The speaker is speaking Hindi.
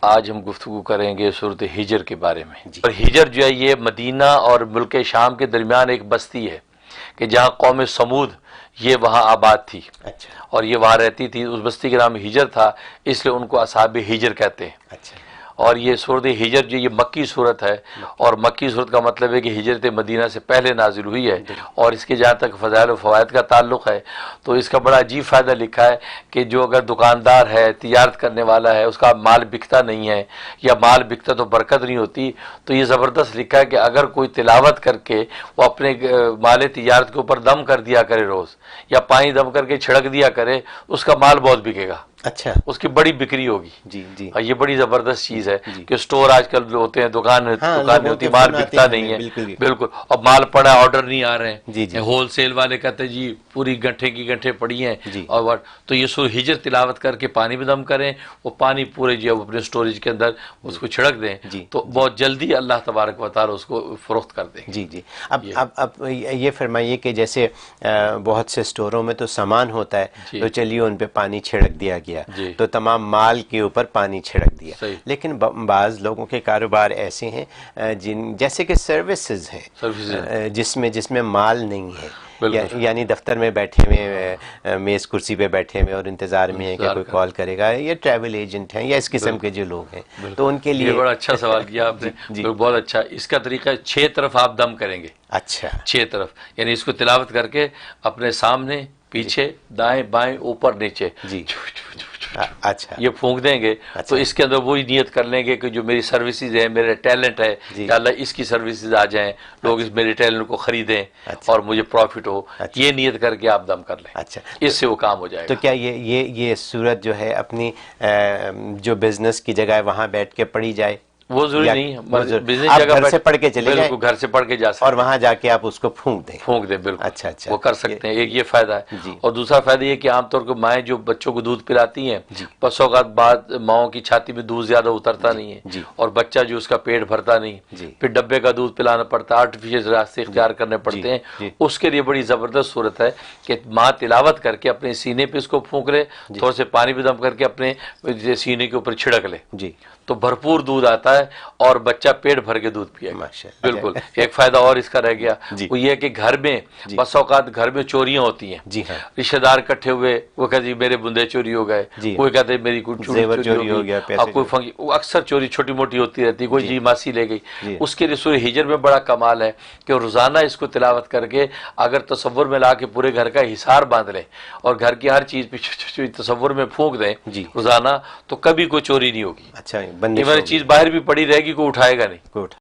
आज हम गुफ्तगू करेंगे सूरत हिजर के बारे में। और हिजर जो है ये मदीना और मुल्क शाम के दरमियान एक बस्ती है कि जहाँ कौम समूद ये वहाँ आबाद थी। अच्छा। और ये वहाँ रहती थी। उस बस्ती का नाम हिजर था, इसलिए उनको असहाब हिजर कहते हैं। अच्छा। और ये सूरत हिजर जो ये मक्की सूरत है, और मक्की सूरत का मतलब है कि हिजरत मदीना से पहले नाजिल हुई है। और इसके जहाँ तक फ़ज़ाइल व फ़वाइद का ताल्लुक़ है तो इसका बड़ा अजीब फ़ायदा लिखा है कि जो अगर दुकानदार है, तिजारत करने वाला है, उसका माल बिकता नहीं है या माल बिकता तो बरकत नहीं होती, तो ये ज़बरदस्त लिखा है कि अगर कोई तिलावत करके वो अपने माल तिजारत के ऊपर दम कर दिया करे रोज़, या पानी दम करके छिड़क दिया करे, उसका माल बहुत बिकेगा। अच्छा। उसकी बड़ी बिक्री होगी। जी जी। और ये बड़ी जबरदस्त चीज है कि स्टोर आजकल होते हैं, दुकान नहीं होती, माल बिकता नहीं है। बिल्कुल। और माल पड़ा, ऑर्डर नहीं आ रहे हैं। जी जी। होलसेल वाले कहते हैं जी पूरी गंठे की गंठे पड़ी हैं। और तो ये सूरह हिजर तिलावत करके पानी में दम करें, वो पानी पूरे जो अपने स्टोरेज के अंदर उसको छिड़क दें, तो बहुत जल्दी अल्लाह तबारक व तआला उसको फरोख्त कर दें। जी जी। अब ये फरमाइए कि जैसे बहुत से स्टोरों में तो सामान होता है, तो चलिए उन पे पानी छिड़क दिया गया, तो तमाम माल के ऊपर पानी छिड़क दिया। लेकिन बाज़ लोगों के कारोबार ऐसे हैं जैसे कि सर्विसेज हैं जिसमें माल नहीं है, यानी दफ्तर में बैठे हुए, मेज़ कुर्सी पे बैठे हुए और इंतज़ार में है कि कोई कॉल करेगा, या ट्रैवल एजेंट हैं या इस किस्म के जो लोग हैं, तो उनके लिए बड़ा अच्छा सवाल किया आपने। बहुत अच्छा। इसका तरीका 6 तरफ आप दम करेंगे। अच्छा। 6 तरफ, यानी इसको तिलावत करके अपने सामने, पीछे, दाएं बाएं, ऊपर नीचे जी। अच्छा। ये फूंक देंगे। अच्छा। तो इसके अंदर वही नियत कर लेंगे कि जो मेरी सर्विसेज है, मेरे टैलेंट है, या अल्लाह इसकी सर्विसेज आ जाएं, लोग इस मेरे टैलेंट को खरीदें। अच्छा। और मुझे प्रॉफिट हो। अच्छा। ये नियत करके आप दम कर लें। अच्छा। इससे वो काम हो जाएगा। तो क्या ये सूरत जो है अपनी जो बिजनेस की जगह है वहाँ बैठ के पढ़ी जाए? वो जरूरी नहीं है, बिजनेस जगह घर से पढ़ के चले जाए, घर से पढ़ के जा सकते और वहां जाके आप उसको फूंक दें। बिल्कुल। अच्छा अच्छा, वो कर सकते हैं। एक ये फायदा है। और दूसरा फायदा ये कि आमतौर पर माएँ जो बच्चों को दूध पिलाती हैं, बस औकात बाद माओं की छाती में दूध ज्यादा उतरता नहीं है, और बच्चा जो उसका पेट भरता नहीं, फिर डब्बे का दूध पिलाना पड़ता है, आर्टिफिशियल रास्ते इख्तियार करने पड़ते हैं। उसके लिए बड़ी जबरदस्त सूरत है कि माँ तिलावत करके अपने सीने पे इसको फूंक ले, थोड़े से पानी भी दम करके अपने सीने के ऊपर छिड़क ले, तो भरपूर दूध आता है और बच्चा पेट भर के दूध पिएगा। बिल्कुल। एक फायदा और इसका रह गया, वो ये है कि घर में बस औकात घर में चोरियां होती हैं। जी हाँ। रिश्तेदार इकट्ठे हुए, वो कहते जी मेरे बुंदे चोरी हो गए, कोई कहते मेरी कुछ चोरी हो गया, और कोई फंक्शन, वो अक्सर चोरी छोटी मोटी होती रहती है, कोई जी मासी ले गई। उसके लिए सूरह हिजर में बड़ा कमाल है कि रोजाना इसको तिलावत करके अगर तसव्वुर में ला के पूरे घर का हिसार बांध लें और घर की हर चीज पे तसव्वुर में फूंक दें रोजाना, तो कभी कोई चोरी नहीं होगी। अच्छा। चीज बाहर भी पड़ी रहेगी, कोई उठाएगा नहीं।